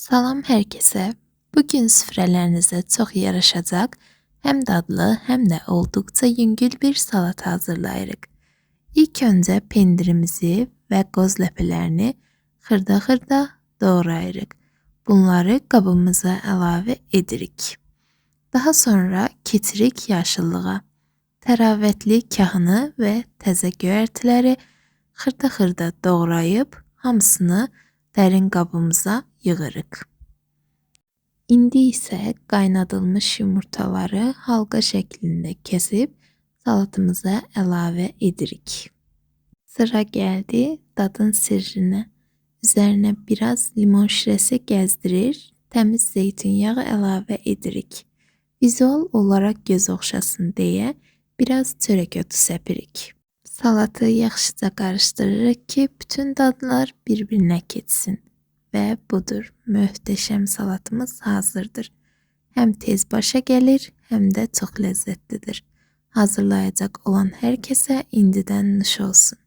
Salam hər kəsə. Bu gün süfrələrinizə çox yaraşacaq, həm dadlı, həm də olduqca yüngül bir salat hazırlayırıq. İlk öncə pendirimizi və qoz ləpələrini xırda-xırda doğrayırıq. Bunları qabımıza əlavə edirik. Daha sonra keçirik yaşıllığa. Təravətli kahını və təzə göyərtiləri xırda-xırda doğrayıb hamısını dərin qabımıza yığırıq. İndi isə qaynadılmış yumurtaları halqa şəklində kəsib salatımıza əlavə edirik. Sıra gəldi dadın sirrinə. Üzərinə biraz limon şirəsi gəzdirir, təmiz zeytinyağı əlavə edirik. Vizual olaraq göz oxşasın deyə biraz çörək otu səpirik. Salatı yaxşıca qarışdırırıq ki, bütün dadlar bir-birinə keçsin. Və budur, möhtəşəm salatımız hazırdır. Həm tez başa gəlir, həm də çox ləzzətlidir. Hazırlayacaq olan hər kəsə indidən nuş olsun.